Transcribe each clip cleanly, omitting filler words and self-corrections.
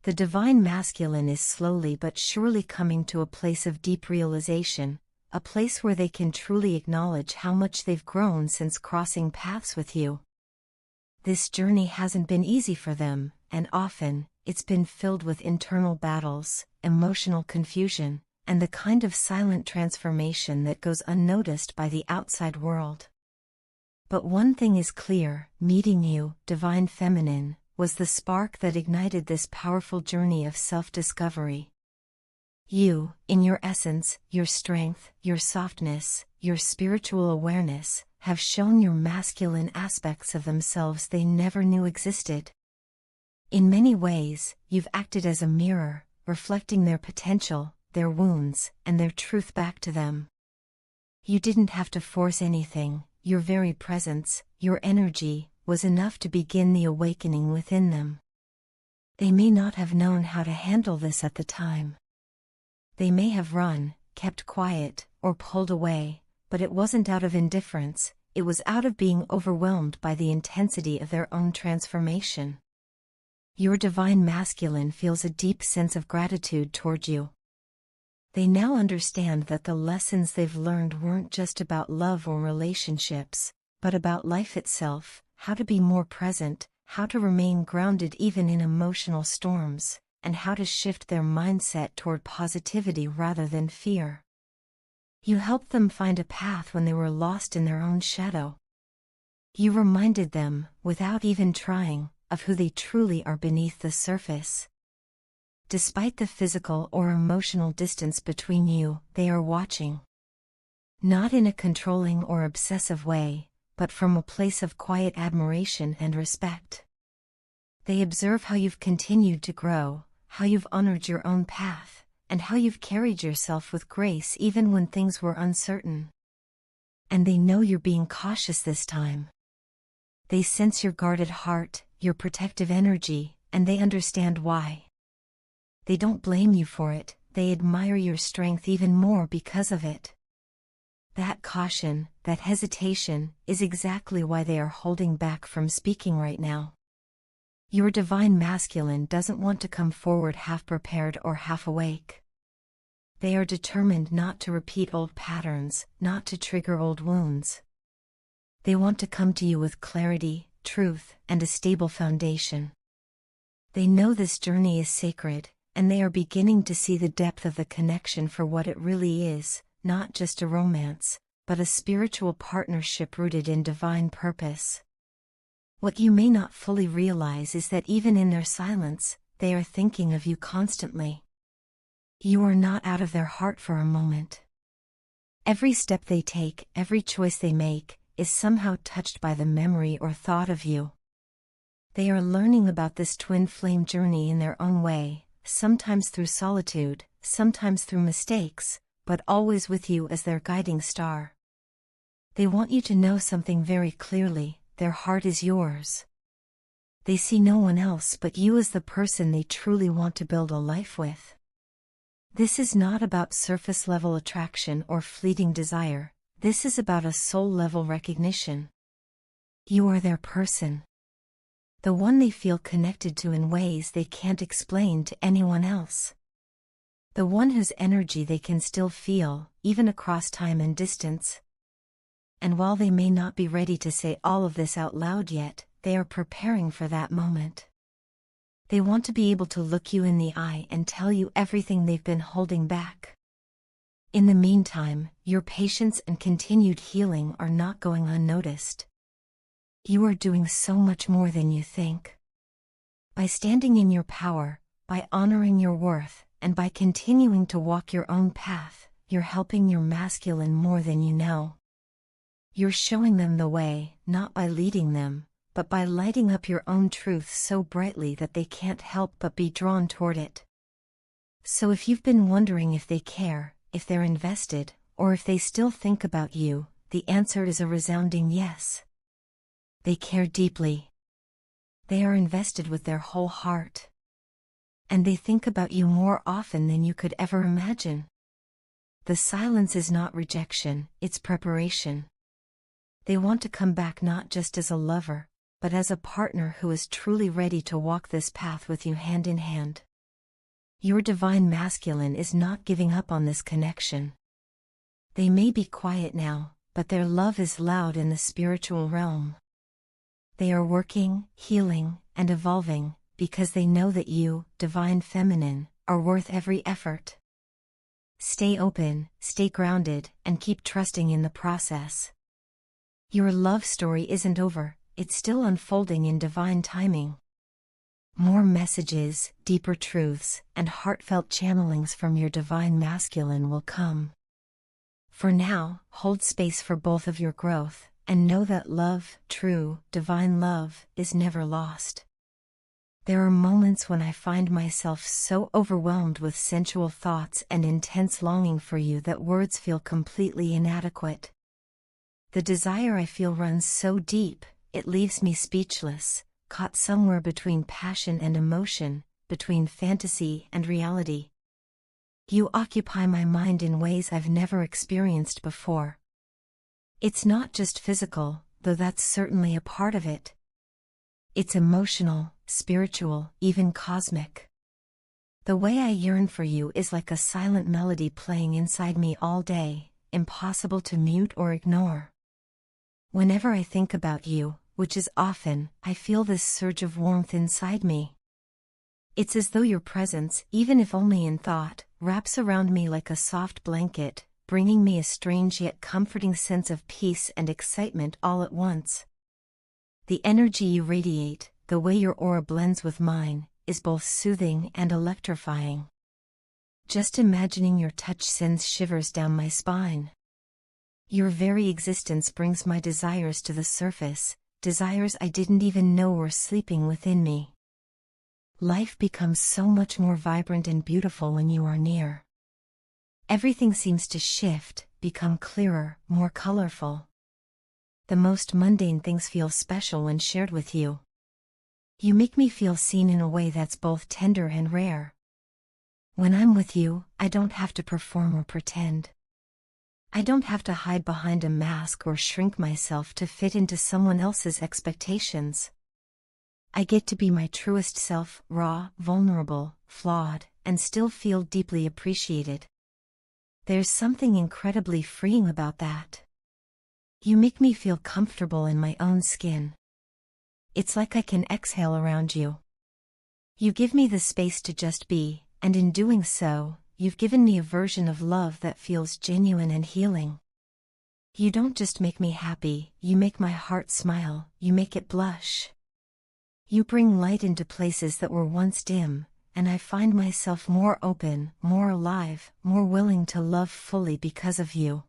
The divine masculine is slowly but surely coming to a place of deep realization, a place where they can truly acknowledge how much they've grown since crossing paths with you. This journey hasn't been easy for them, and often, it's been filled with internal battles, emotional confusion, and the kind of silent transformation that goes unnoticed by the outside world. But one thing is clear: meeting you, divine feminine, was the spark that ignited this powerful journey of self-discovery. You, in your essence, your strength, your softness, your spiritual awareness, have shown your masculine aspects of themselves they never knew existed. In many ways, you've acted as a mirror, reflecting their potential, their wounds, and their truth back to them. You didn't have to force anything; your very presence, your energy, was enough to begin the awakening within them. They may not have known how to handle this at the time. They may have run, kept quiet, or pulled away, but it wasn't out of indifference, it was out of being overwhelmed by the intensity of their own transformation. Your divine masculine feels a deep sense of gratitude toward you. They now understand that the lessons they've learned weren't just about love or relationships, but about life itself, how to be more present, how to remain grounded even in emotional storms, and how to shift their mindset toward positivity rather than fear. You helped them find a path when they were lost in their own shadow. You reminded them, without even trying, of who they truly are beneath the surface. Despite the physical or emotional distance between you, they are watching. Not in a controlling or obsessive way, but from a place of quiet admiration and respect. They observe how you've continued to grow, how you've honored your own path, and how you've carried yourself with grace even when things were uncertain. And they know you're being cautious this time. They sense your guarded heart, your protective energy, and they understand why. They don't blame you for it, they admire your strength even more because of it. That caution, that hesitation, is exactly why they are holding back from speaking right now. Your divine masculine doesn't want to come forward half-prepared or half-awake. They are determined not to repeat old patterns, not to trigger old wounds. They want to come to you with clarity, truth, and a stable foundation. They know this journey is sacred, and they are beginning to see the depth of the connection for what it really is, not just a romance, but a spiritual partnership rooted in divine purpose. What you may not fully realize is that even in their silence, they are thinking of you constantly. You are not out of their heart for a moment. Every step they take, every choice they make, is somehow touched by the memory or thought of you. They are learning about this twin flame journey in their own way, sometimes through solitude, sometimes through mistakes, but always with you as their guiding star. They want you to know something very clearly: their heart is yours. They see no one else but you as the person they truly want to build a life with. This is not about surface-level attraction or fleeting desire, this is about a soul-level recognition. You are their person. The one they feel connected to in ways they can't explain to anyone else. The one whose energy they can still feel, even across time and distance. And while they may not be ready to say all of this out loud yet, they are preparing for that moment. They want to be able to look you in the eye and tell you everything they've been holding back. In the meantime, your patience and continued healing are not going unnoticed. You are doing so much more than you think. By standing in your power, by honoring your worth, and by continuing to walk your own path, you're helping your masculine more than you know. You're showing them the way, not by leading them, but by lighting up your own truth so brightly that they can't help but be drawn toward it. So if you've been wondering if they care, if they're invested, or if they still think about you, the answer is a resounding yes. They care deeply. They are invested with their whole heart. And they think about you more often than you could ever imagine. The silence is not rejection, it's preparation. They want to come back not just as a lover, but as a partner who is truly ready to walk this path with you hand in hand. Your divine masculine is not giving up on this connection. They may be quiet now, but their love is loud in the spiritual realm. They are working, healing, and evolving, because they know that you, divine feminine, are worth every effort. Stay open, stay grounded, and keep trusting in the process. Your love story isn't over, it's still unfolding in divine timing. More messages, deeper truths, and heartfelt channelings from your divine masculine will come. For now, hold space for both of your growth, and know that love, true, divine love, is never lost. There are moments when I find myself so overwhelmed with sensual thoughts and intense longing for you that words feel completely inadequate. The desire I feel runs so deep, it leaves me speechless, caught somewhere between passion and emotion, between fantasy and reality. You occupy my mind in ways I've never experienced before. It's not just physical, though that's certainly a part of it. It's emotional, spiritual, even cosmic. The way I yearn for you is like a silent melody playing inside me all day, impossible to mute or ignore. Whenever I think about you, which is often, I feel this surge of warmth inside me. It's as though your presence, even if only in thought, wraps around me like a soft blanket, bringing me a strange yet comforting sense of peace and excitement all at once. The energy you radiate, the way your aura blends with mine, is both soothing and electrifying. Just imagining your touch sends shivers down my spine. Your very existence brings my desires to the surface, desires I didn't even know were sleeping within me. Life becomes so much more vibrant and beautiful when you are near. Everything seems to shift, become clearer, more colorful. The most mundane things feel special when shared with you. You make me feel seen in a way that's both tender and rare. When I'm with you, I don't have to perform or pretend. I don't have to hide behind a mask or shrink myself to fit into someone else's expectations. I get to be my truest self, raw, vulnerable, flawed, and still feel deeply appreciated. There's something incredibly freeing about that. You make me feel comfortable in my own skin. It's like I can exhale around you. You give me the space to just be, and in doing so, you've given me a version of love that feels genuine and healing. You don't just make me happy, you make my heart smile, you make it blush. You bring light into places that were once dim, and I find myself more open, more alive, more willing to love fully because of you.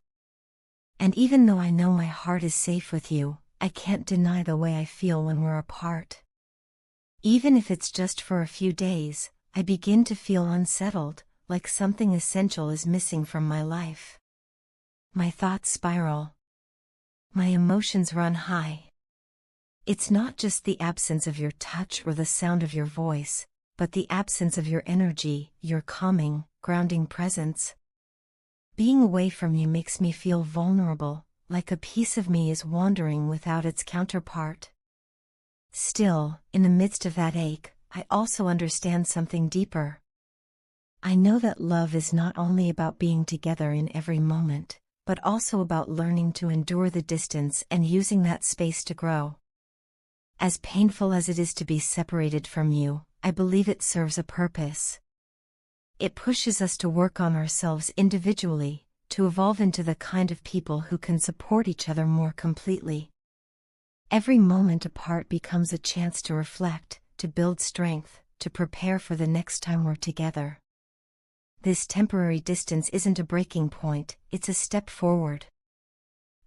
And even though I know my heart is safe with you, I can't deny the way I feel when we're apart. Even if it's just for a few days, I begin to feel unsettled, like something essential is missing from my life. My thoughts spiral. My emotions run high. It's not just the absence of your touch or the sound of your voice, but the absence of your energy, your calming, grounding presence. Being away from you makes me feel vulnerable, like a piece of me is wandering without its counterpart. Still, in the midst of that ache, I also understand something deeper. I know that love is not only about being together in every moment, but also about learning to endure the distance and using that space to grow. As painful as it is to be separated from you, I believe it serves a purpose. It pushes us to work on ourselves individually, to evolve into the kind of people who can support each other more completely. Every moment apart becomes a chance to reflect, to build strength, to prepare for the next time we're together. This temporary distance isn't a breaking point, it's a step forward.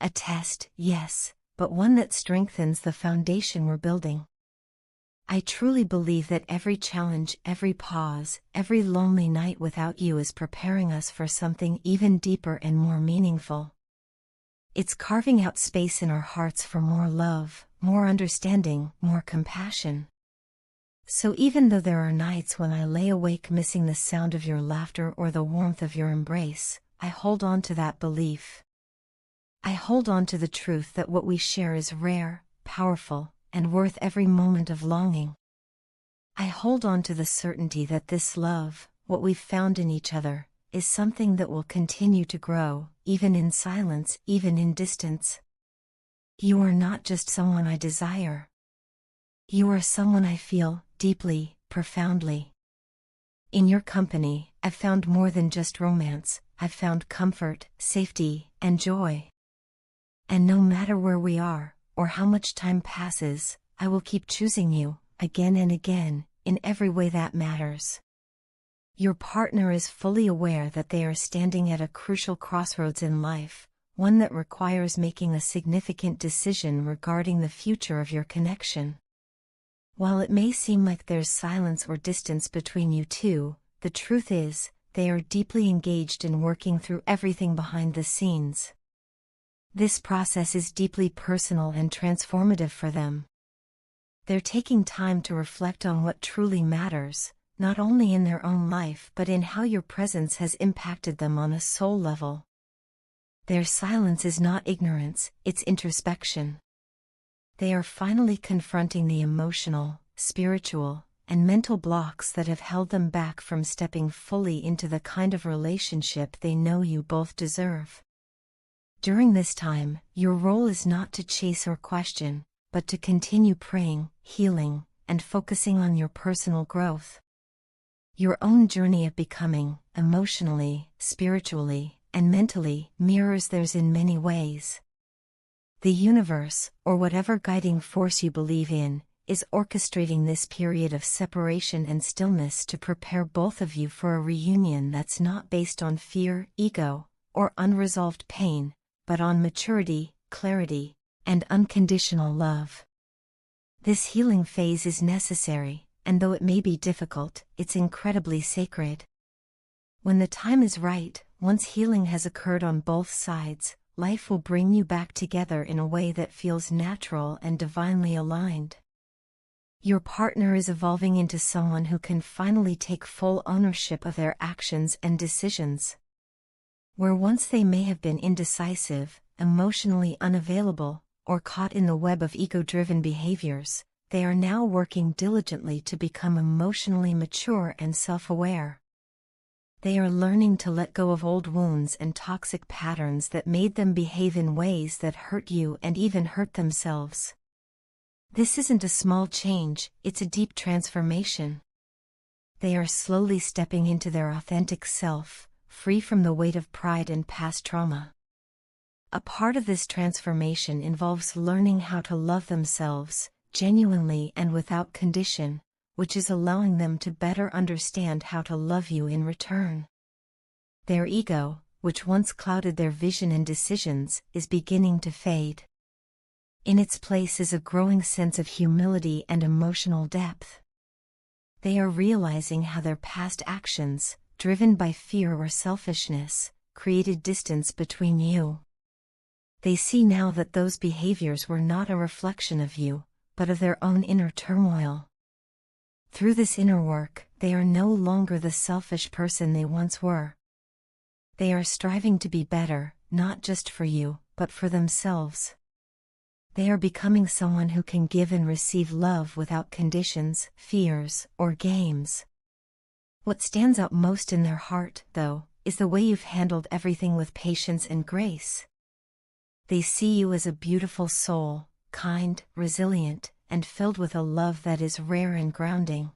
A test, yes, but one that strengthens the foundation we're building. I truly believe that every challenge, every pause, every lonely night without you is preparing us for something even deeper and more meaningful. It's carving out space in our hearts for more love, more understanding, more compassion. So even though there are nights when I lay awake missing the sound of your laughter or the warmth of your embrace, I hold on to that belief. I hold on to the truth that what we share is rare, powerful, and worth every moment of longing. I hold on to the certainty that this love, what we've found in each other, is something that will continue to grow, even in silence, even in distance. You are not just someone I desire. You are someone I feel, deeply, profoundly. In your company, I've found more than just romance, I've found comfort, safety, and joy. And no matter where we are, or how much time passes, I will keep choosing you, again and again, in every way that matters. Your partner is fully aware that they are standing at a crucial crossroads in life, one that requires making a significant decision regarding the future of your connection. While it may seem like there's silence or distance between you two, the truth is, they are deeply engaged in working through everything behind the scenes. This process is deeply personal and transformative for them. They're taking time to reflect on what truly matters, not only in their own life but in how your presence has impacted them on a soul level. Their silence is not ignorance, it's introspection. They are finally confronting the emotional, spiritual, and mental blocks that have held them back from stepping fully into the kind of relationship they know you both deserve. During this time, your role is not to chase or question, but to continue praying, healing, and focusing on your personal growth. Your own journey of becoming, emotionally, spiritually, and mentally, mirrors theirs in many ways. The universe, or whatever guiding force you believe in, is orchestrating this period of separation and stillness to prepare both of you for a reunion that's not based on fear, ego, or unresolved pain, but on maturity, clarity, and unconditional love. This healing phase is necessary, and though it may be difficult, it's incredibly sacred. When the time is right, once healing has occurred on both sides, life will bring you back together in a way that feels natural and divinely aligned. Your partner is evolving into someone who can finally take full ownership of their actions and decisions. Where once they may have been indecisive, emotionally unavailable, or caught in the web of ego-driven behaviors, they are now working diligently to become emotionally mature and self-aware. They are learning to let go of old wounds and toxic patterns that made them behave in ways that hurt you and even hurt themselves. This isn't a small change, it's a deep transformation. They are slowly stepping into their authentic self, free from the weight of pride and past trauma. A part of this transformation involves learning how to love themselves, genuinely and without condition, which is allowing them to better understand how to love you in return. Their ego, which once clouded their vision and decisions, is beginning to fade. In its place is a growing sense of humility and emotional depth. They are realizing how their past actions, driven by fear or selfishness, created distance between you. They see now that those behaviors were not a reflection of you, but of their own inner turmoil. Through this inner work, they are no longer the selfish person they once were. They are striving to be better, not just for you, but for themselves. They are becoming someone who can give and receive love without conditions, fears, or games. What stands out most in their heart, though, is the way you've handled everything with patience and grace. They see you as a beautiful soul, kind, resilient, and filled with a love that is rare and grounding.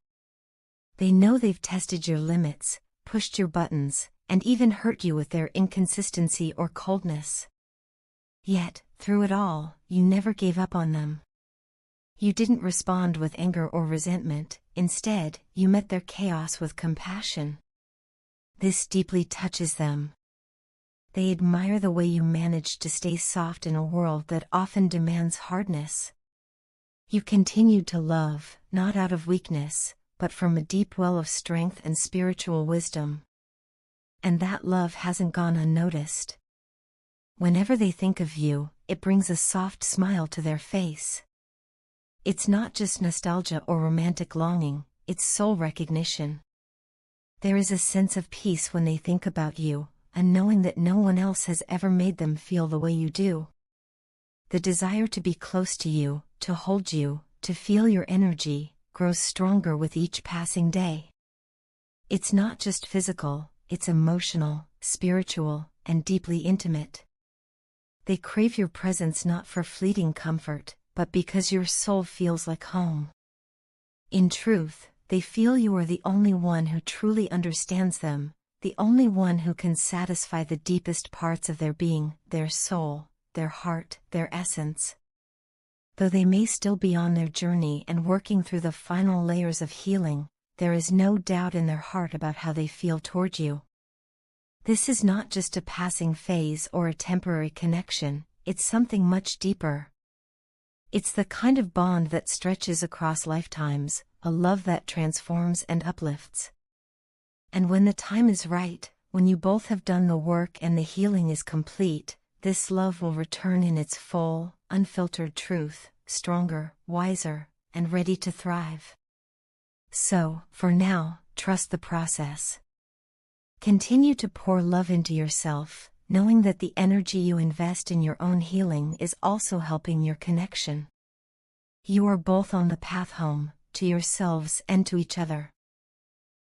They know they've tested your limits, pushed your buttons, and even hurt you with their inconsistency or coldness. Yet, through it all, you never gave up on them. You didn't respond with anger or resentment, instead, you met their chaos with compassion. This deeply touches them. They admire the way you managed to stay soft in a world that often demands hardness. You continued to love, not out of weakness, but from a deep well of strength and spiritual wisdom. And that love hasn't gone unnoticed. Whenever they think of you, it brings a soft smile to their face. It's not just nostalgia or romantic longing, it's soul recognition. There is a sense of peace when they think about you, and knowing that no one else has ever made them feel the way you do. The desire to be close to you, to hold you, to feel your energy, grows stronger with each passing day. It's not just physical, it's emotional, spiritual, and deeply intimate. They crave your presence not for fleeting comfort, but because your soul feels like home. In truth, they feel you are the only one who truly understands them, the only one who can satisfy the deepest parts of their being, their soul, their heart, their essence. Though they may still be on their journey and working through the final layers of healing, there is no doubt in their heart about how they feel toward you. This is not just a passing phase or a temporary connection, it's something much deeper. It's the kind of bond that stretches across lifetimes, a love that transforms and uplifts. And when the time is right, when you both have done the work and the healing is complete, this love will return in its full, unfiltered truth, stronger, wiser, and ready to thrive. So, for now, trust the process. Continue to pour love into yourself, knowing that the energy you invest in your own healing is also helping your connection. You are both on the path home, to yourselves and to each other.